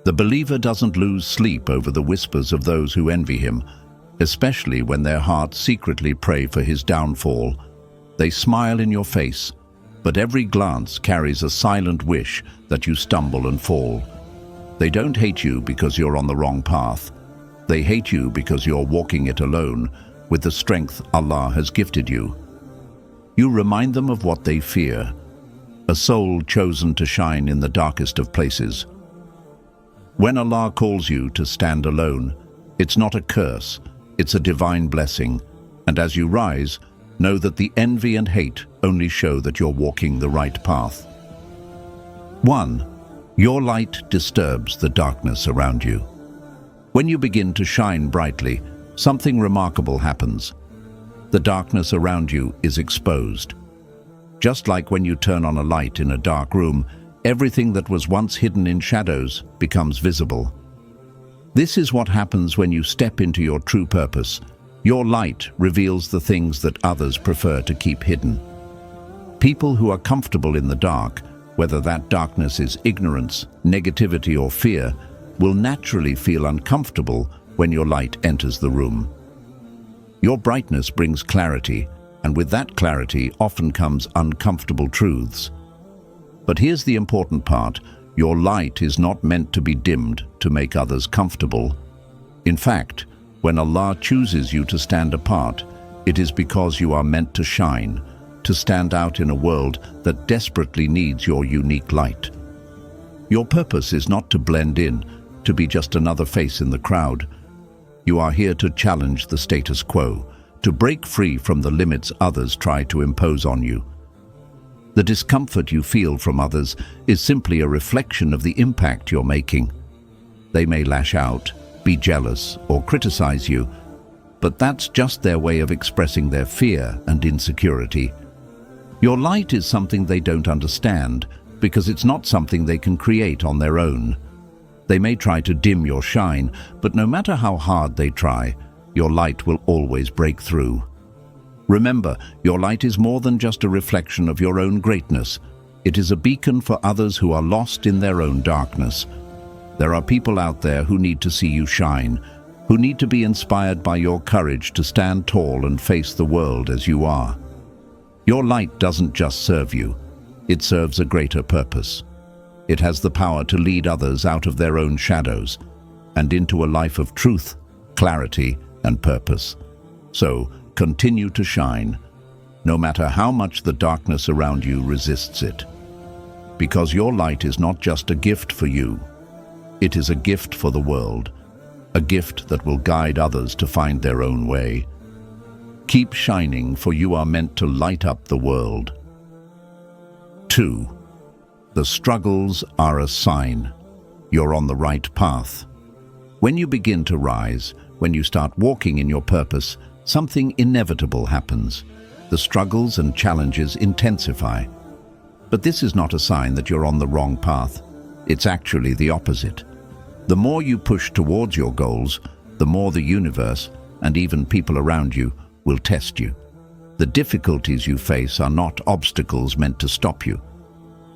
The believer doesn't lose sleep over the whispers of those who envy him, especially when their hearts secretly pray for his downfall. They smile in your face, but every glance carries a silent wish that you stumble and fall. They don't hate you because you're on the wrong path. They hate you because you're walking it alone, with the strength Allah has gifted you. You remind them of what they fear, a soul chosen to shine in the darkest of places. When Allah calls you to stand alone, it's not a curse, it's a divine blessing, and as you rise, know that the envy and hate only show that you're walking the right path. 1. Your light disturbs the darkness around you. When you begin to shine brightly, something remarkable happens. The darkness around you is exposed. Just like when you turn on a light in a dark room, everything that was once hidden in shadows becomes visible. This is what happens when you step into your true purpose. Your light reveals the things that others prefer to keep hidden. People who are comfortable in the dark, whether that darkness is ignorance, negativity, or fear, will naturally feel uncomfortable when your light enters the room. Your brightness brings clarity, and with that clarity often comes uncomfortable truths. But here's the important part: your light is not meant to be dimmed to make others comfortable. In fact, when Allah chooses you to stand apart, it is because you are meant to shine, to stand out in a world that desperately needs your unique light. Your purpose is not to blend in, to be just another face in the crowd. You are here to challenge the status quo, to break free from the limits others try to impose on you. The discomfort you feel from others is simply a reflection of the impact you're making. They may lash out, be jealous, or criticize you, but that's just their way of expressing their fear and insecurity. Your light is something they don't understand, because it's not something they can create on their own. They may try to dim your shine, but no matter how hard they try, your light will always break through. Remember, your light is more than just a reflection of your own greatness. It is a beacon for others who are lost in their own darkness. There are people out there who need to see you shine, who need to be inspired by your courage to stand tall and face the world as you are. Your light doesn't just serve you, it serves a greater purpose. It has the power to lead others out of their own shadows and into a life of truth, clarity, and purpose. So, continue to shine, no matter how much the darkness around you resists it. Because your light is not just a gift for you, it is a gift for the world, a gift that will guide others to find their own way. Keep shining, for you are meant to light up the world. 2. The struggles are a sign you're on the right path. When you begin to rise, when you start walking in your purpose, something inevitable happens. The struggles and challenges intensify. But this is not a sign that you're on the wrong path. It's actually the opposite. The more you push towards your goals, the more the universe, and even people around you, will test you. The difficulties you face are not obstacles meant to stop you.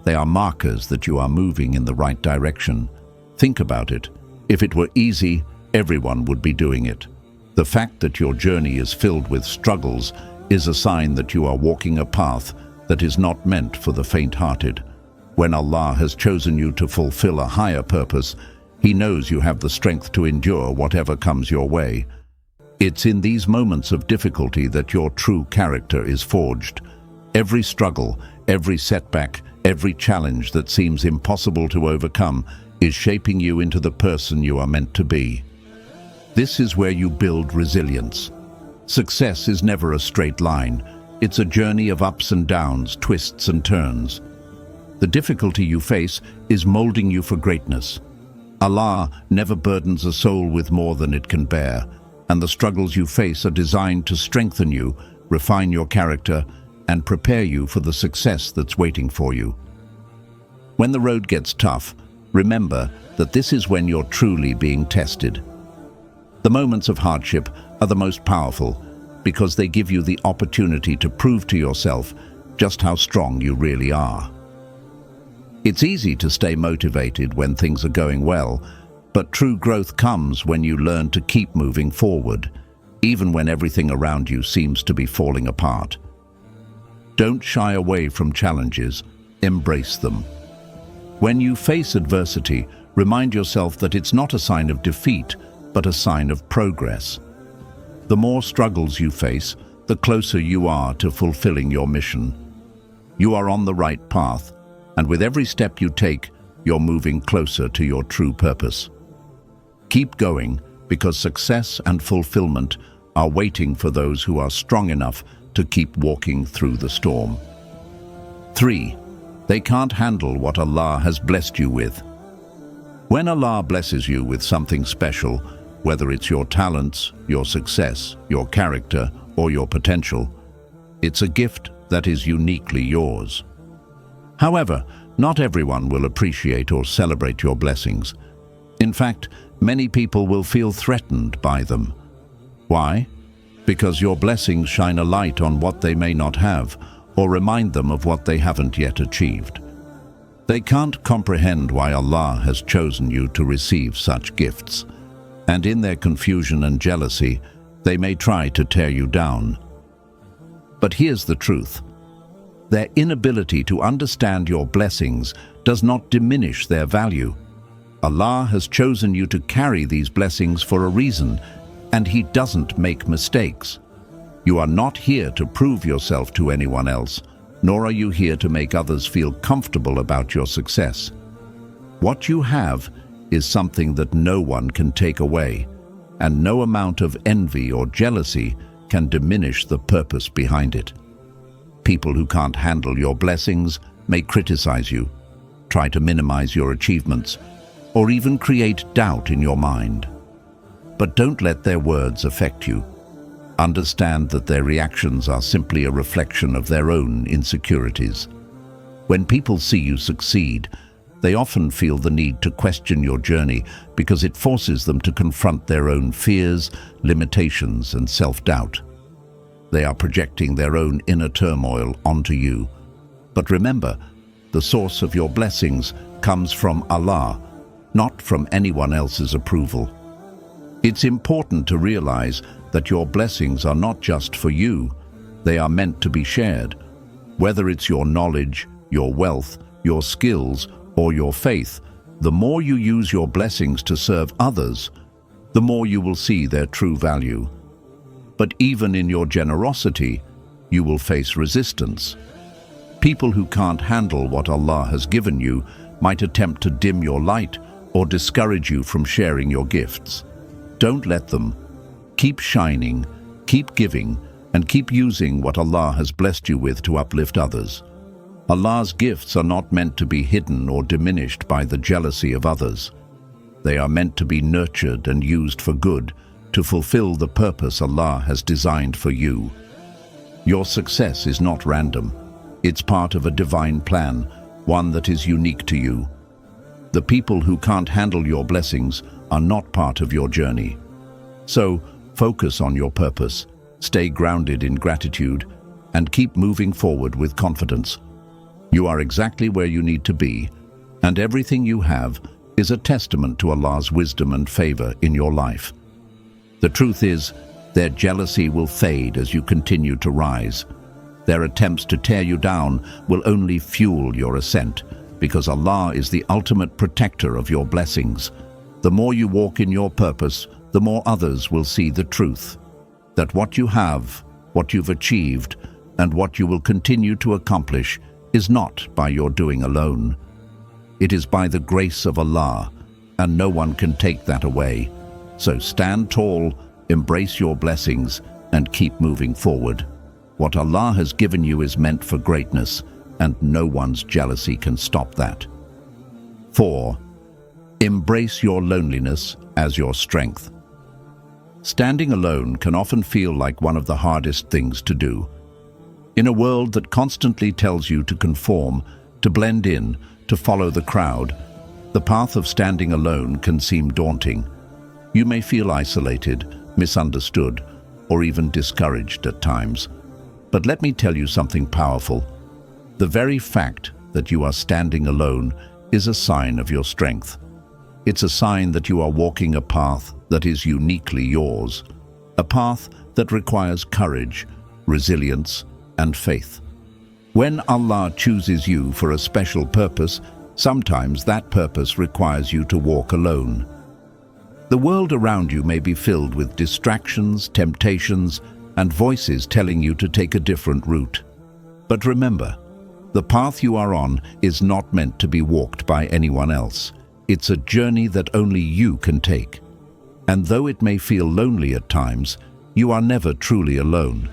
They are markers that you are moving in the right direction. Think about it. If it were easy, everyone would be doing it. The fact that your journey is filled with struggles is a sign that you are walking a path that is not meant for the faint-hearted. When Allah has chosen you to fulfill a higher purpose, He knows you have the strength to endure whatever comes your way. It's in these moments of difficulty that your true character is forged. Every struggle, every setback, every challenge that seems impossible to overcome is shaping you into the person you are meant to be. This is where you build resilience. Success is never a straight line. It's a journey of ups and downs, twists and turns. The difficulty you face is molding you for greatness. Allah never burdens a soul with more than it can bear, and the struggles you face are designed to strengthen you, refine your character, and prepare you for the success that's waiting for you. When the road gets tough, remember that this is when you're truly being tested. The moments of hardship are the most powerful because they give you the opportunity to prove to yourself just how strong you really are. It's easy to stay motivated when things are going well, but true growth comes when you learn to keep moving forward, even when everything around you seems to be falling apart. Don't shy away from challenges, embrace them. When you face adversity, remind yourself that it's not a sign of defeat, but a sign of progress. The more struggles you face, the closer you are to fulfilling your mission. You are on the right path, and with every step you take, you're moving closer to your true purpose. Keep going, because success and fulfillment are waiting for those who are strong enough to keep walking through the storm. 3. They can't handle what Allah has blessed you with. When Allah blesses you with something special, whether it's your talents, your success, your character, or your potential, it's a gift that is uniquely yours. However, not everyone will appreciate or celebrate your blessings. In fact, many people will feel threatened by them. Why? Because your blessings shine a light on what they may not have, or remind them of what they haven't yet achieved. They can't comprehend why Allah has chosen you to receive such gifts, and in their confusion and jealousy, they may try to tear you down. But here's the truth. Their inability to understand your blessings does not diminish their value. Allah has chosen you to carry these blessings for a reason, and He doesn't make mistakes. You are not here to prove yourself to anyone else, nor are you here to make others feel comfortable about your success. What you have is something that no one can take away, and no amount of envy or jealousy can diminish the purpose behind it. People who can't handle your blessings may criticize you, try to minimize your achievements, or even create doubt in your mind. But don't let their words affect you. Understand that their reactions are simply a reflection of their own insecurities. When people see you succeed, they often feel the need to question your journey because it forces them to confront their own fears, limitations, and self-doubt. They are projecting their own inner turmoil onto you. But remember, the source of your blessings comes from Allah, not from anyone else's approval. It's important to realize that your blessings are not just for you, they are meant to be shared. Whether it's your knowledge, your wealth, your skills, or your faith, the more you use your blessings to serve others, the more you will see their true value. But even in your generosity, you will face resistance. People who can't handle what Allah has given you might attempt to dim your light or discourage you from sharing your gifts. Don't let them. Keep shining, keep giving, and keep using what Allah has blessed you with to uplift others. Allah's gifts are not meant to be hidden or diminished by the jealousy of others. They are meant to be nurtured and used for good, to fulfill the purpose Allah has designed for you. Your success is not random. It's part of a divine plan, one that is unique to you. The people who can't handle your blessings are not part of your journey. So, focus on your purpose, stay grounded in gratitude, and keep moving forward with confidence. You are exactly where you need to be, and everything you have is a testament to Allah's wisdom and favor in your life. The truth is, their jealousy will fade as you continue to rise. Their attempts to tear you down will only fuel your ascent, because Allah is the ultimate protector of your blessings. The more you walk in your purpose, the more others will see the truth, that what you have, what you've achieved, and what you will continue to accomplish is not by your doing alone. It is by the grace of Allah, and no one can take that away. So stand tall, embrace your blessings, and keep moving forward. What Allah has given you is meant for greatness, and no one's jealousy can stop that. 4. Embrace your loneliness as your strength. Standing alone can often feel like one of the hardest things to do. In a world that constantly tells you to conform, to blend in, to follow the crowd, the path of standing alone can seem daunting. You may feel isolated, misunderstood, or even discouraged at times. But let me tell you something powerful. The very fact that you are standing alone is a sign of your strength. It's a sign that you are walking a path that is uniquely yours, a path that requires courage, resilience, and faith. When Allah chooses you for a special purpose, sometimes that purpose requires you to walk alone. The world around you may be filled with distractions, temptations, and voices telling you to take a different route. But remember, the path you are on is not meant to be walked by anyone else. It's a journey that only you can take. And though it may feel lonely at times, you are never truly alone.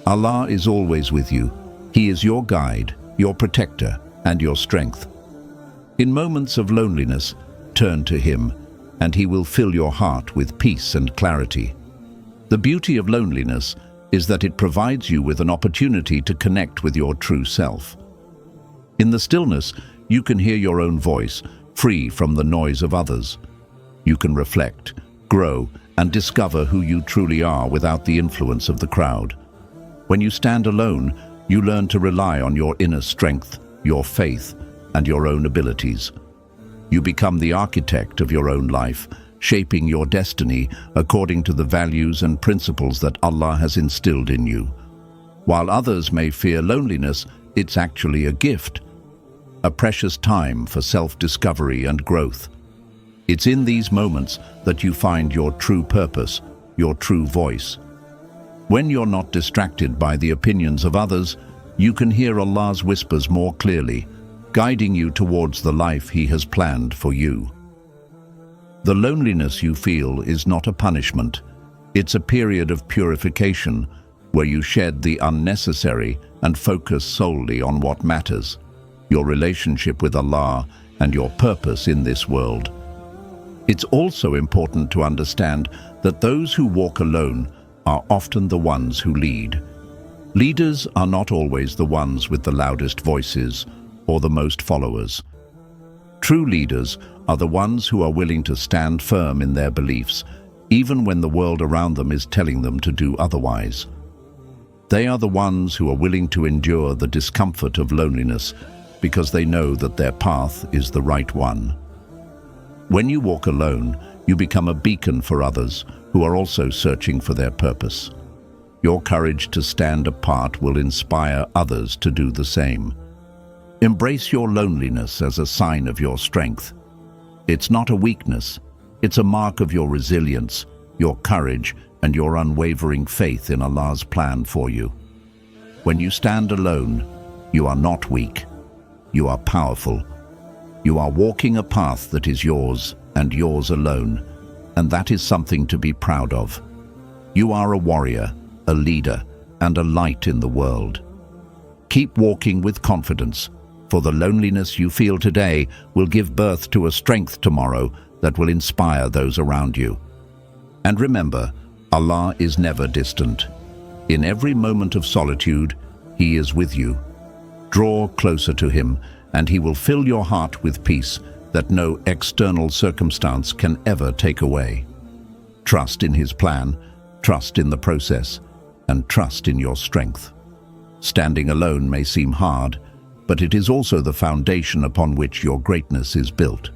Allah is always with you. He is your guide, your protector, and your strength. In moments of loneliness, turn to Him, and He will fill your heart with peace and clarity. The beauty of loneliness is that it provides you with an opportunity to connect with your true self. In the stillness, you can hear your own voice, free from the noise of others. You can reflect, grow, and discover who you truly are without the influence of the crowd. When you stand alone, you learn to rely on your inner strength, your faith, and your own abilities. You become the architect of your own life, shaping your destiny according to the values and principles that Allah has instilled in you. While others may fear loneliness, it's actually a gift, a precious time for self-discovery and growth. It's in these moments that you find your true purpose, your true voice. When you're not distracted by the opinions of others, you can hear Allah's whispers more clearly, guiding you towards the life He has planned for you. The loneliness you feel is not a punishment. It's a period of purification where you shed the unnecessary and focus solely on what matters, your relationship with Allah and your purpose in this world. It's also important to understand that those who walk alone are often the ones who lead. Leaders are not always the ones with the loudest voices or the most followers. True leaders are the ones who are willing to stand firm in their beliefs, even when the world around them is telling them to do otherwise. They are the ones who are willing to endure the discomfort of loneliness because they know that their path is the right one. When you walk alone, you become a beacon for others who are also searching for their purpose. Your courage to stand apart will inspire others to do the same. Embrace your loneliness as a sign of your strength. It's not a weakness. It's a mark of your resilience, your courage, and your unwavering faith in Allah's plan for you. When you stand alone, you are not weak. You are powerful. You are walking a path that is yours and yours alone, and that is something to be proud of. You are a warrior, a leader, and a light in the world. Keep walking with confidence, for the loneliness you feel today will give birth to a strength tomorrow that will inspire those around you. And remember, Allah is never distant. In every moment of solitude, He is with you. Draw closer to Him, and He will fill your heart with peace that no external circumstance can ever take away. Trust in His plan, trust in the process, and trust in your strength. Standing alone may seem hard, but it is also the foundation upon which your greatness is built.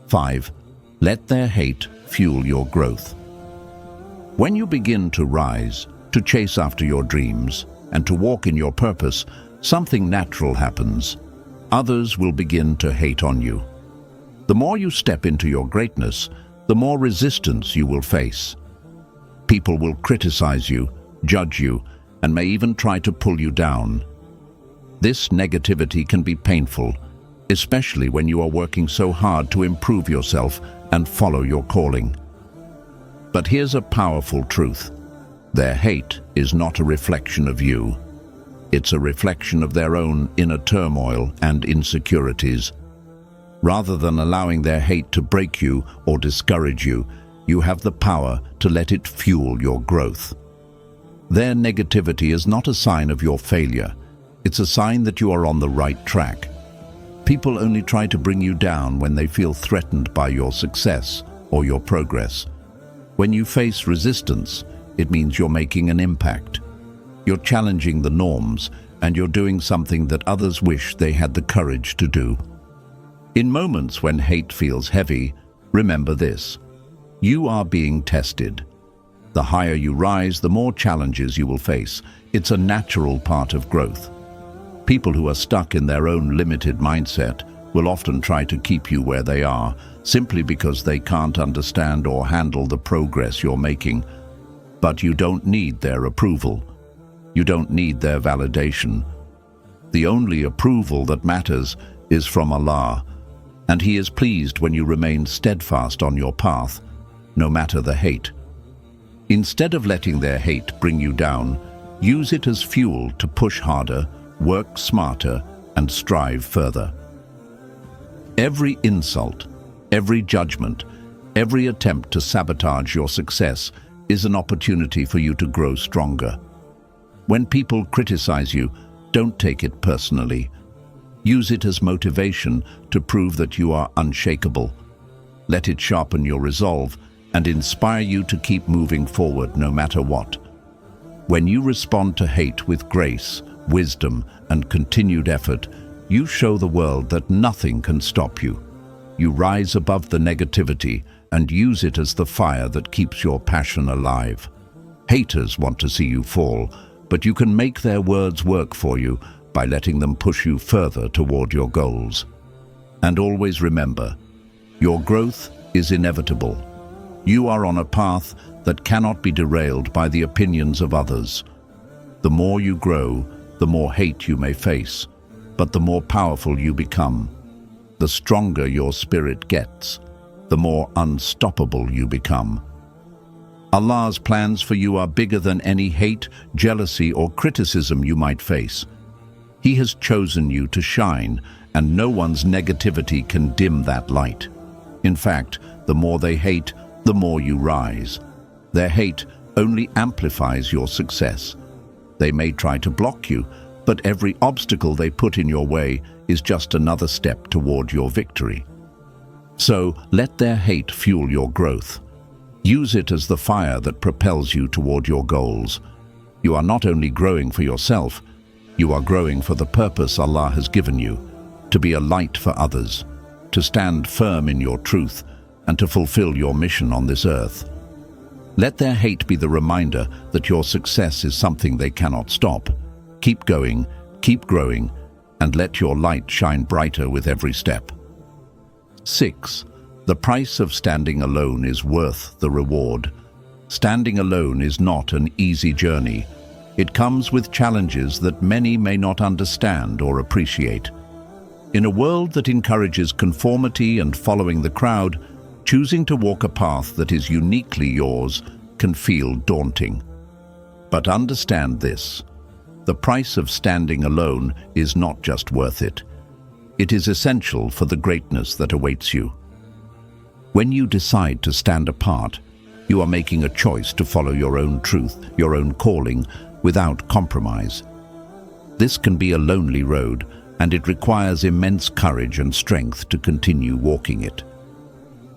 5. Let their hate fuel your growth. When you begin to rise, to chase after your dreams, and to walk in your purpose, something natural happens. Others will begin to hate on you. The more you step into your greatness, the more resistance you will face. People will criticize you, judge you, and may even try to pull you down. This negativity can be painful, especially when you are working so hard to improve yourself and follow your calling. But here's a powerful truth. Their hate is not a reflection of you. It's a reflection of their own inner turmoil and insecurities. Rather than allowing their hate to break you or discourage you, you have the power to let it fuel your growth. Their negativity is not a sign of your failure. It's a sign that you are on the right track. People only try to bring you down when they feel threatened by your success or your progress. When you face resistance, it means you're making an impact. You're challenging the norms and you're doing something that others wish they had the courage to do. In moments when hate feels heavy, remember this: you are being tested. The higher you rise, the more challenges you will face. It's a natural part of growth. People who are stuck in their own limited mindset will often try to keep you where they are, simply because they can't understand or handle the progress you're making. But you don't need their approval. You don't need their validation. The only approval that matters is from Allah, and He is pleased when you remain steadfast on your path, no matter the hate. Instead of letting their hate bring you down, use it as fuel to push harder, work smarter, and strive further. Every insult, every judgment, every attempt to sabotage your success is an opportunity for you to grow stronger. When people criticize you, don't take it personally. Use it as motivation to prove that you are unshakable. Let it sharpen your resolve and inspire you to keep moving forward no matter what. When you respond to hate with grace, wisdom, and continued effort, you show the world that nothing can stop you. You rise above the negativity and use it as the fire that keeps your passion alive. Haters want to see you fall, but you can make their words work for you by letting them push you further toward your goals. And always remember, your growth is inevitable. You are on a path that cannot be derailed by the opinions of others. The more you grow, the more hate you may face, but the more powerful you become. The stronger your spirit gets, the more unstoppable you become. Allah's plans for you are bigger than any hate, jealousy, or criticism you might face. He has chosen you to shine, and no one's negativity can dim that light. In fact, the more they hate, the more you rise. Their hate only amplifies your success. They may try to block you, but every obstacle they put in your way is just another step toward your victory. So let their hate fuel your growth. Use it as the fire that propels you toward your goals. You are not only growing for yourself, you are growing for the purpose Allah has given you, to be a light for others, to stand firm in your truth, and to fulfill your mission on this earth. Let their hate be the reminder that your success is something they cannot stop. Keep going, keep growing, and let your light shine brighter with every step. 6. The price of standing alone is worth the reward. Standing alone is not an easy journey. It comes with challenges that many may not understand or appreciate. In a world that encourages conformity and following the crowd, choosing to walk a path that is uniquely yours can feel daunting. But understand this: the price of standing alone is not just worth it. It is essential for the greatness that awaits you. When you decide to stand apart, you are making a choice to follow your own truth, your own calling, without compromise. This can be a lonely road, and it requires immense courage and strength to continue walking it.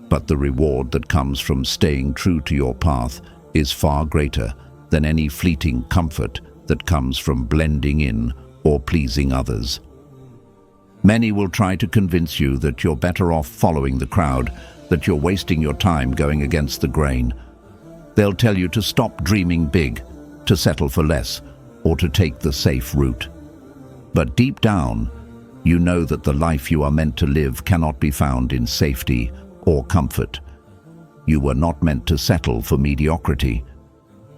But the reward that comes from staying true to your path is far greater than any fleeting comfort that comes from blending in or pleasing others. Many will try to convince you that you're better off following the crowd, that you're wasting your time going against the grain. They'll tell you to stop dreaming big, to settle for less, or to take the safe route. But deep down, you know that the life you are meant to live cannot be found in safety or comfort. You were not meant to settle for mediocrity.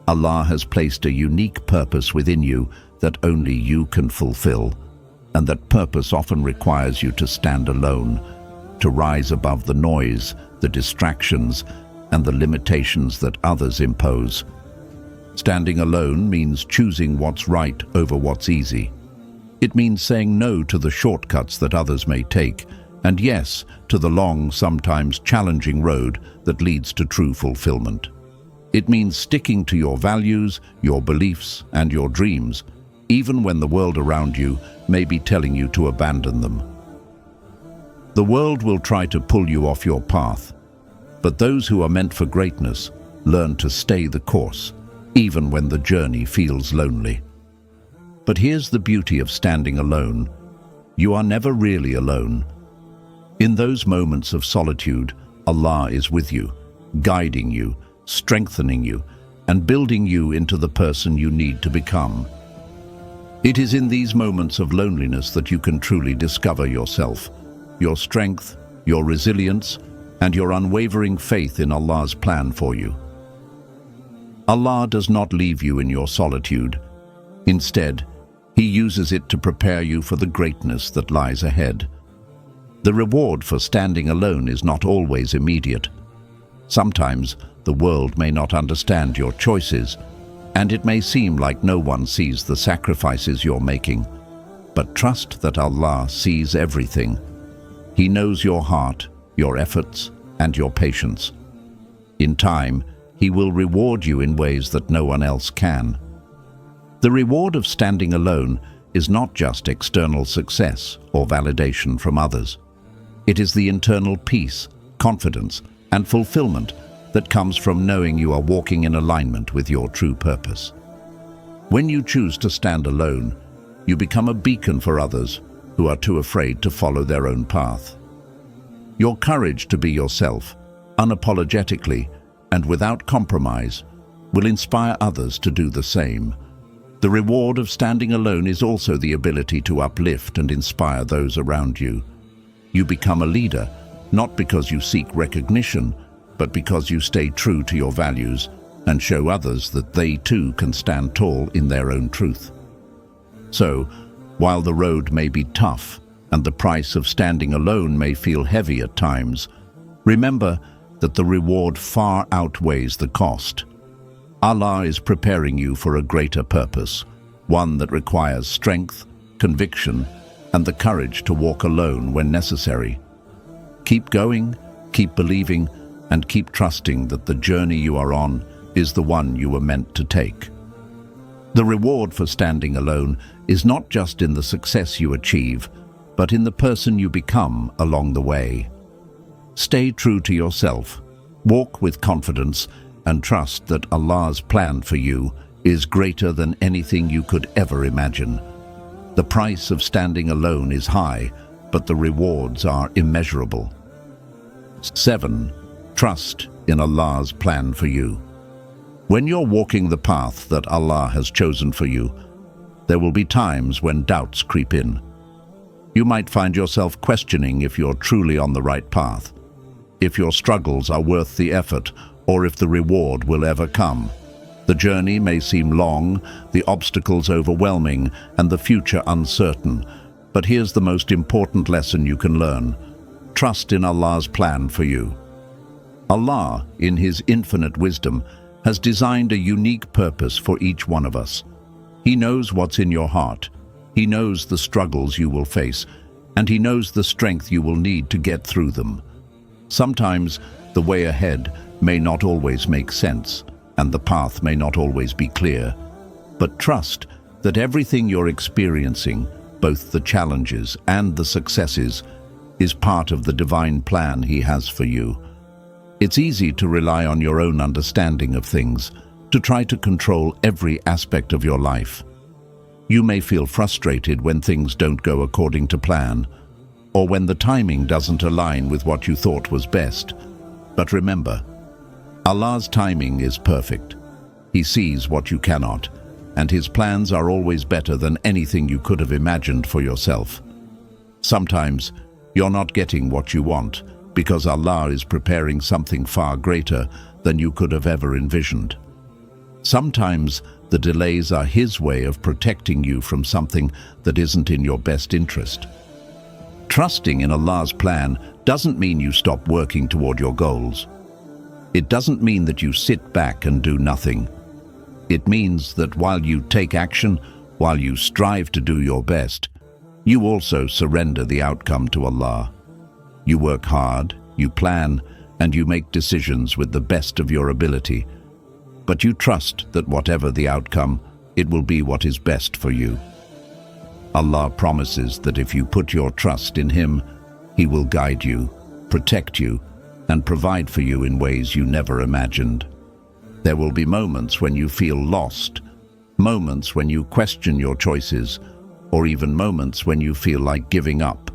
Allah has placed a unique purpose within you that only you can fulfill, and that purpose often requires you to stand alone, to rise above the noise, the distractions, and the limitations that others impose. Standing alone means choosing what's right over what's easy. It means saying no to the shortcuts that others may take, and yes to the long, sometimes challenging road that leads to true fulfillment. It means sticking to your values, your beliefs, and your dreams, even when the world around you may be telling you to abandon them. The world will try to pull you off your path, but those who are meant for greatness learn to stay the course, even when the journey feels lonely. But here's the beauty of standing alone. You are never really alone. In those moments of solitude, Allah is with you, guiding you, strengthening you, and building you into the person you need to become. It is in these moments of loneliness that you can truly discover yourself, your strength, your resilience, and your unwavering faith in Allah's plan for you. Allah does not leave you in your solitude. Instead, He uses it to prepare you for the greatness that lies ahead. The reward for standing alone is not always immediate. Sometimes the world may not understand your choices, and it may seem like no one sees the sacrifices you're making. But trust that Allah sees everything. He knows your heart, your efforts, and your patience. In time, He will reward you in ways that no one else can. The reward of standing alone is not just external success or validation from others. It is the internal peace, confidence, and fulfillment that comes from knowing you are walking in alignment with your true purpose. When you choose to stand alone, you become a beacon for others who are too afraid to follow their own path. Your courage to be yourself, unapologetically and without compromise, will inspire others to do the same. The reward of standing alone is also the ability to uplift and inspire those around you. You become a leader, not because you seek recognition, but because you stay true to your values and show others that they too can stand tall in their own truth. So, while the road may be tough and the price of standing alone may feel heavy at times, remember that the reward far outweighs the cost. Allah is preparing you for a greater purpose, one that requires strength, conviction, and the courage to walk alone when necessary. Keep going, keep believing, and keep trusting that the journey you are on is the one you were meant to take. The reward for standing alone is not just in the success you achieve, but in the person you become along the way. Stay true to yourself, walk with confidence, and trust that Allah's plan for you is greater than anything you could ever imagine. The price of standing alone is high, but the rewards are immeasurable. 7. Trust in Allah's plan for you. When you're walking the path that Allah has chosen for you, there will be times when doubts creep in. You might find yourself questioning if you're truly on the right path, if your struggles are worth the effort, or if the reward will ever come. The journey may seem long, the obstacles overwhelming, and the future uncertain. But here's the most important lesson you can learn. Trust in Allah's plan for you. Allah, in His infinite wisdom, has designed a unique purpose for each one of us. He knows what's in your heart. He knows the struggles you will face, and He knows the strength you will need to get through them. Sometimes the way ahead may not always make sense, and the path may not always be clear. But trust that everything you're experiencing, both the challenges and the successes, is part of the divine plan He has for you. It's easy to rely on your own understanding of things, to try to control every aspect of your life. You may feel frustrated when things don't go according to plan, or when the timing doesn't align with what you thought was best. But remember, Allah's timing is perfect. He sees what you cannot, and His plans are always better than anything you could have imagined for yourself. Sometimes you're not getting what you want because Allah is preparing something far greater than you could have ever envisioned. Sometimes the delays are His way of protecting you from something that isn't in your best interest. Trusting in Allah's plan doesn't mean you stop working toward your goals. It doesn't mean that you sit back and do nothing. It means that while you take action, while you strive to do your best, you also surrender the outcome to Allah. You work hard, you plan, and you make decisions with the best of your ability. But you trust that whatever the outcome, it will be what is best for you. Allah promises that if you put your trust in Him, He will guide you, protect you, and provide for you in ways you never imagined. There will be moments when you feel lost, moments when you question your choices, or even moments when you feel like giving up.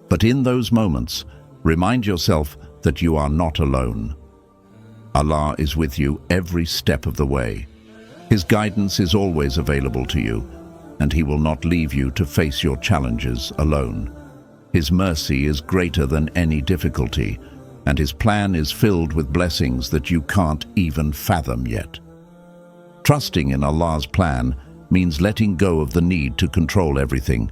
But in those moments, remind yourself that you are not alone. Allah is with you every step of the way. His guidance is always available to you, and He will not leave you to face your challenges alone. His mercy is greater than any difficulty, and His plan is filled with blessings that you can't even fathom yet. Trusting in Allah's plan means letting go of the need to control everything.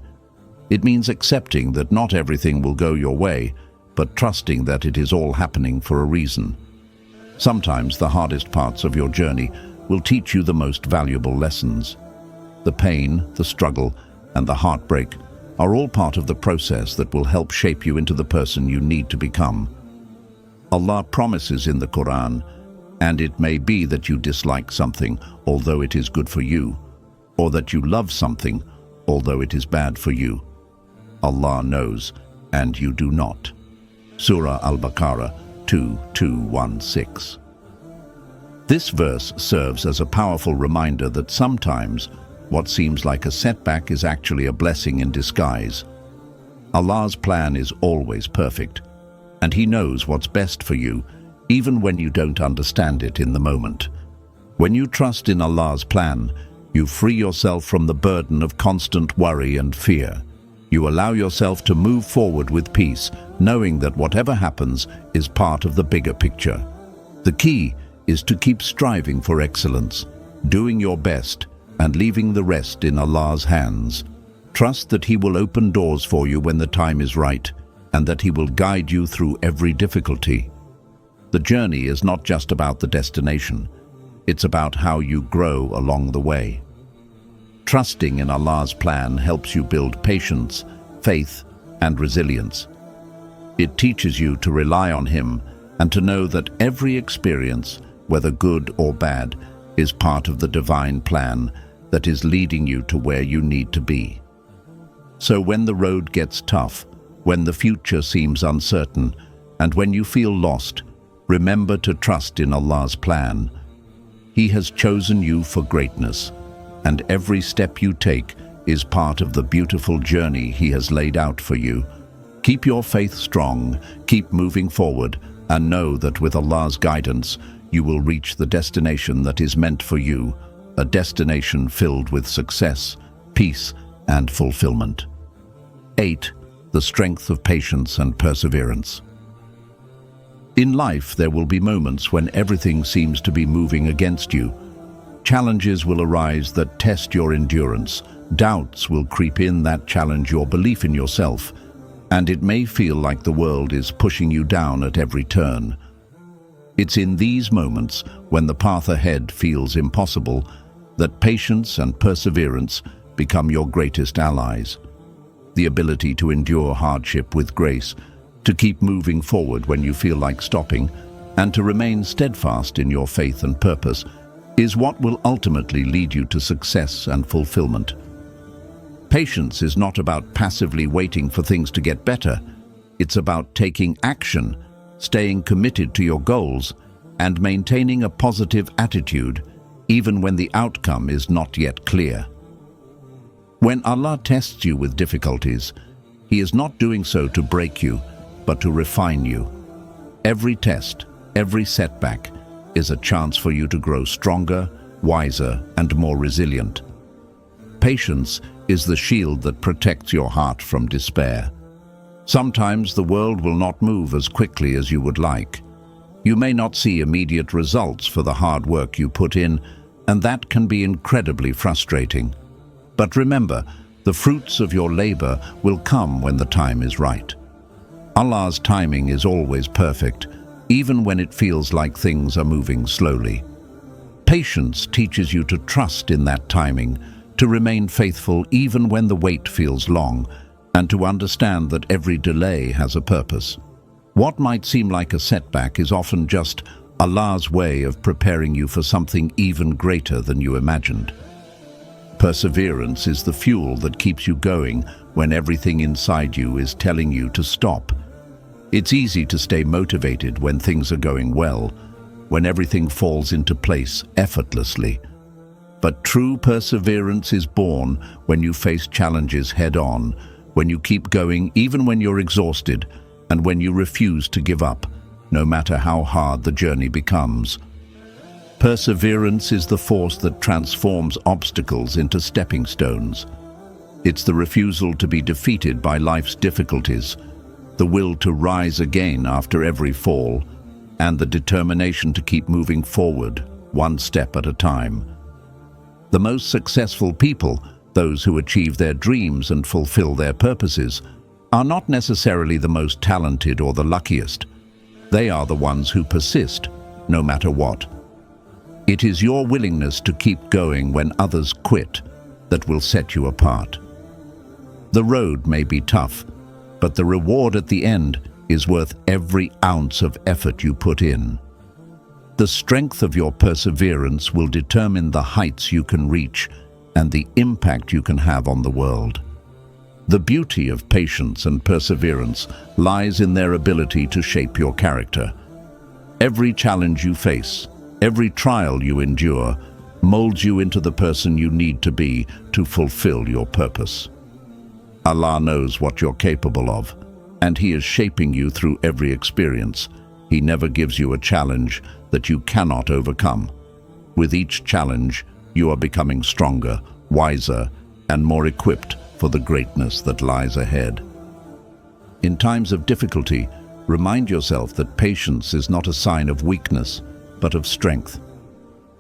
It means accepting that not everything will go your way, but trusting that it is all happening for a reason. Sometimes the hardest parts of your journey will teach you the most valuable lessons. The pain, the struggle, and the heartbreak are all part of the process that will help shape you into the person you need to become. Allah promises in the Quran, "And it may be that you dislike something, although it is good for you, or that you love something, although it is bad for you. Allah knows, and you do not." Surah Al-Baqarah 2:216. This verse serves as a powerful reminder that sometimes what seems like a setback is actually a blessing in disguise. Allah's plan is always perfect, and He knows what's best for you, even when you don't understand it in the moment. When you trust in Allah's plan, you free yourself from the burden of constant worry and fear. You allow yourself to move forward with peace, knowing that whatever happens is part of the bigger picture. The key is to keep striving for excellence, doing your best, and leaving the rest in Allah's hands. Trust that He will open doors for you when the time is right, and that He will guide you through every difficulty. The journey is not just about the destination, it's about how you grow along the way. Trusting in Allah's plan helps you build patience, faith, and resilience. It teaches you to rely on Him and to know that every experience, whether good or bad, is part of the divine plan that is leading you to where you need to be. So when the road gets tough, when the future seems uncertain, and when you feel lost, remember to trust in Allah's plan. He has chosen you for greatness, and every step you take is part of the beautiful journey He has laid out for you. Keep your faith strong, keep moving forward, and know that with Allah's guidance, you will reach the destination that is meant for you, a destination filled with success, peace, and fulfillment. 8. The strength of patience and perseverance. In life, there will be moments when everything seems to be moving against you. Challenges will arise that test your endurance. Doubts will creep in that challenge your belief in yourself, and it may feel like the world is pushing you down at every turn. It's in these moments, when the path ahead feels impossible, that patience and perseverance become your greatest allies. The ability to endure hardship with grace, to keep moving forward when you feel like stopping, and to remain steadfast in your faith and purpose is what will ultimately lead you to success and fulfillment. Patience is not about passively waiting for things to get better. It's about taking action, staying committed to your goals, and maintaining a positive attitude, even when the outcome is not yet clear. When Allah tests you with difficulties, He is not doing so to break you, but to refine you. Every test, every setback, is a chance for you to grow stronger, wiser, and more resilient. Patience is the shield that protects your heart from despair. Sometimes the world will not move as quickly as you would like. You may not see immediate results for the hard work you put in, and that can be incredibly frustrating. But remember, the fruits of your labor will come when the time is right. Allah's timing is always perfect, even when it feels like things are moving slowly. Patience teaches you to trust in that timing, to remain faithful even when the wait feels long, and to understand that every delay has a purpose. What might seem like a setback is often just Allah's way of preparing you for something even greater than you imagined. Perseverance is the fuel that keeps you going when everything inside you is telling you to stop. It's easy to stay motivated when things are going well, when everything falls into place effortlessly. But true perseverance is born when you face challenges head-on, when you keep going even when you're exhausted, and when you refuse to give up, no matter how hard the journey becomes. Perseverance is the force that transforms obstacles into stepping stones. It's the refusal to be defeated by life's difficulties, the will to rise again after every fall, and the determination to keep moving forward, one step at a time. The most successful people, those who achieve their dreams and fulfill their purposes, are not necessarily the most talented or the luckiest. They are the ones who persist, no matter what. It is your willingness to keep going when others quit that will set you apart. The road may be tough, but the reward at the end is worth every ounce of effort you put in. The strength of your perseverance will determine the heights you can reach and the impact you can have on the world. The beauty of patience and perseverance lies in their ability to shape your character. Every challenge you face, every trial you endure, molds you into the person you need to be to fulfill your purpose. Allah knows what you're capable of, and He is shaping you through every experience. He never gives you a challenge that you cannot overcome. With each challenge, you are becoming stronger, wiser, and more equipped for the greatness that lies ahead. In times of difficulty, remind yourself that patience is not a sign of weakness, but of strength.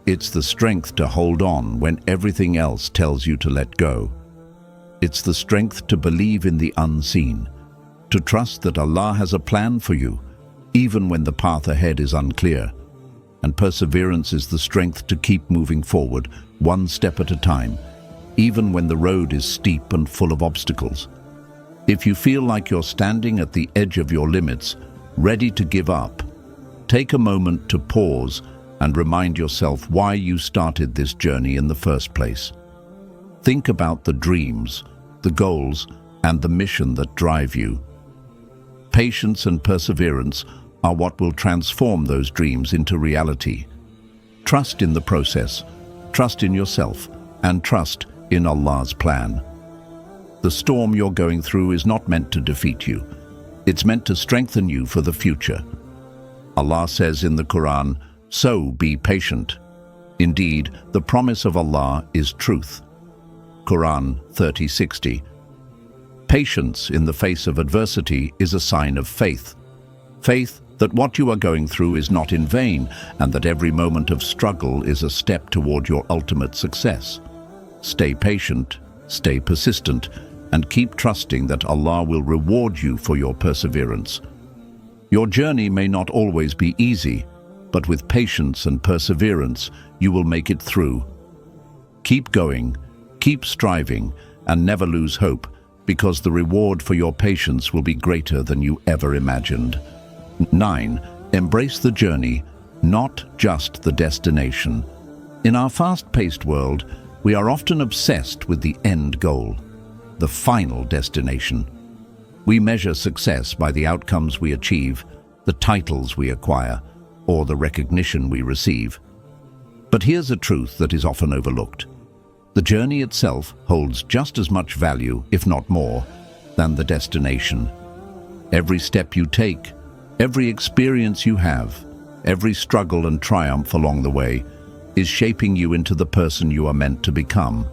It's the strength to hold on when everything else tells you to let go. It's the strength to believe in the unseen, to trust that Allah has a plan for you, even when the path ahead is unclear. And perseverance is the strength to keep moving forward, one step at a time, even when the road is steep and full of obstacles. If you feel like you're standing at the edge of your limits, ready to give up, take a moment to pause and remind yourself why you started this journey in the first place. Think about the dreams, the goals, and the mission that drive you. Patience and perseverance are what will transform those dreams into reality. Trust in the process, trust in yourself, and trust in Allah's plan. The storm you're going through is not meant to defeat you. It's meant to strengthen you for the future. Allah says in the Quran, "So be patient." Indeed, the promise of Allah is truth. Quran 30:60. Patience in the face of adversity is a sign of faith. Faith that what you are going through is not in vain, and that every moment of struggle is a step toward your ultimate success. Stay patient, stay persistent, and keep trusting that Allah will reward you for your perseverance. Your journey may not always be easy, but with patience and perseverance, you will make it through. Keep going, keep striving, and never lose hope, because the reward for your patience will be greater than you ever imagined. 9. Embrace the journey, not just the destination. In our fast-paced world, we are often obsessed with the end goal, the final destination. We measure success by the outcomes we achieve, the titles we acquire, or the recognition we receive. But here's a truth that is often overlooked. The journey itself holds just as much value, if not more, than the destination. Every step you take, every experience you have, every struggle and triumph along the way is shaping you into the person you are meant to become.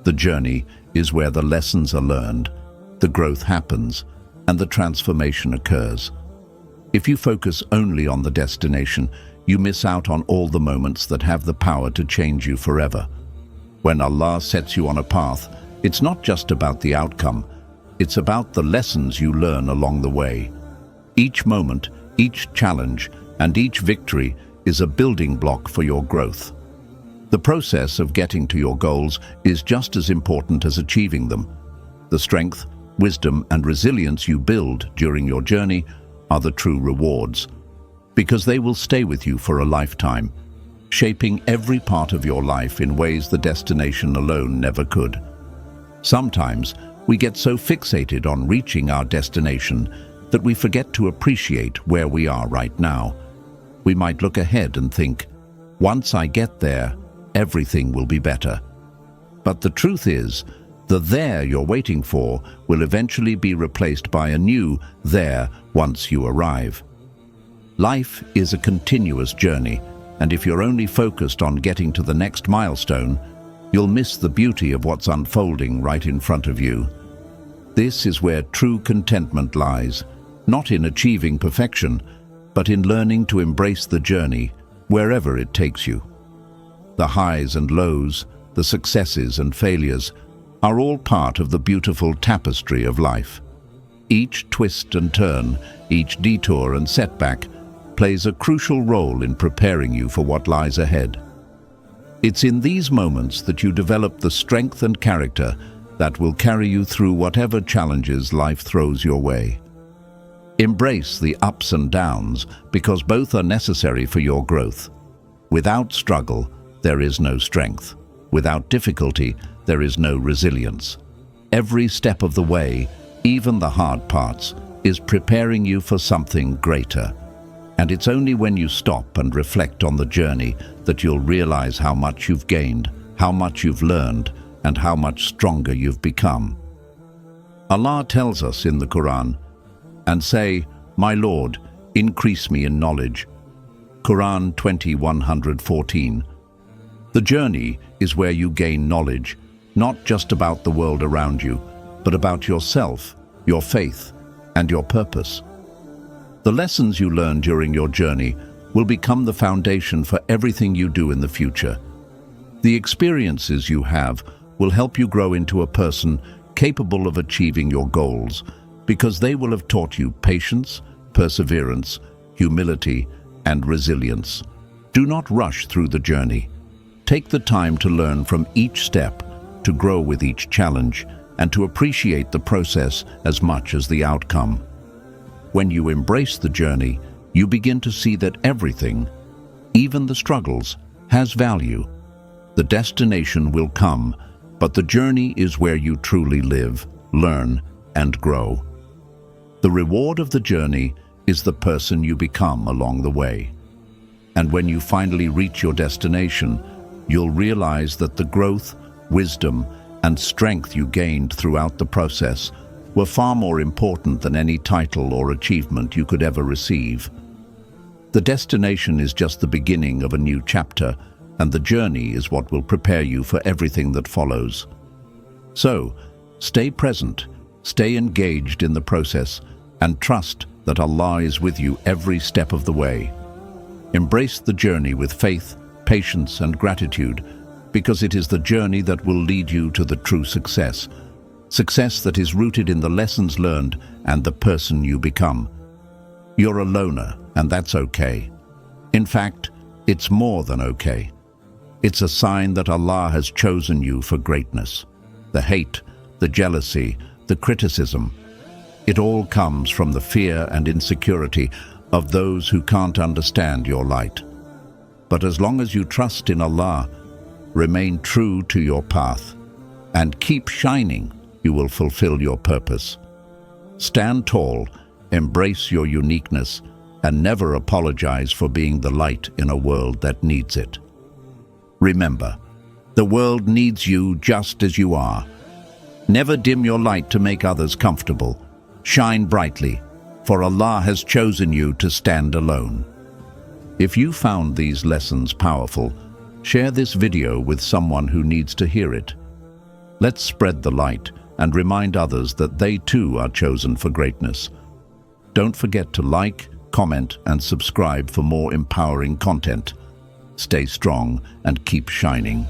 The journey is where the lessons are learned, the growth happens, and the transformation occurs. If you focus only on the destination, you miss out on all the moments that have the power to change you forever. When Allah sets you on a path, it's not just about the outcome, it's about the lessons you learn along the way. Each moment, each challenge, and each victory is a building block for your growth. The process of getting to your goals is just as important as achieving them. The strength, wisdom, and resilience you build during your journey are the true rewards, because they will stay with you for a lifetime, shaping every part of your life in ways the destination alone never could. Sometimes we get so fixated on reaching our destination that we forget to appreciate where we are right now. We might look ahead and think, once I get there, everything will be better. But the truth is, the there you're waiting for will eventually be replaced by a new there once you arrive. Life is a continuous journey, and if you're only focused on getting to the next milestone, you'll miss the beauty of what's unfolding right in front of you. This is where true contentment lies, not in achieving perfection, but in learning to embrace the journey wherever it takes you. The highs and lows, the successes and failures, are all part of the beautiful tapestry of life. Each twist and turn, each detour and setback plays a crucial role in preparing you for what lies ahead. It's in these moments that you develop the strength and character that will carry you through whatever challenges life throws your way. Embrace the ups and downs because both are necessary for your growth. Without struggle, there is no strength. Without difficulty, there is no resilience. Every step of the way, even the hard parts, is preparing you for something greater. And it's only when you stop and reflect on the journey that you'll realize how much you've gained, how much you've learned, and how much stronger you've become. Allah tells us in the Quran, "And say, 'My Lord, increase me in knowledge.'" Quran 20:114. The journey is where you gain knowledge, not just about the world around you, but about yourself, your faith, and your purpose. The lessons you learn during your journey will become the foundation for everything you do in the future. The experiences you have will help you grow into a person capable of achieving your goals, because they will have taught you patience, perseverance, humility, and resilience. Do not rush through the journey. Take the time to learn from each step, to grow with each challenge, and to appreciate the process as much as the outcome. When you embrace the journey, you begin to see that everything, even the struggles, has value. The destination will come, but the journey is where you truly live, learn, and grow. The reward of the journey is the person you become along the way. And when you finally reach your destination, you'll realize that the growth, wisdom, and strength you gained throughout the process were far more important than any title or achievement you could ever receive. The destination is just the beginning of a new chapter, and the journey is what will prepare you for everything that follows. So, stay present, stay engaged in the process, and trust that Allah is with you every step of the way. Embrace the journey with faith, patience, and gratitude, because it is the journey that will lead you to the true success. Success that is rooted in the lessons learned and the person you become. You're a loner, and that's okay. In fact, it's more than okay. It's a sign that Allah has chosen you for greatness. The hate, the jealousy, the criticism, it all comes from the fear and insecurity of those who can't understand your light. But as long as you trust in Allah, remain true to your path, and keep shining, you will fulfill your purpose. Stand tall, embrace your uniqueness, and never apologize for being the light in a world that needs it. Remember, the world needs you just as you are. Never dim your light to make others comfortable. Shine brightly, for Allah has chosen you to stand alone. If you found these lessons powerful, share this video with someone who needs to hear it. Let's spread the light and remind others that they too are chosen for greatness. Don't forget to like, comment, and subscribe for more empowering content. Stay strong and keep shining.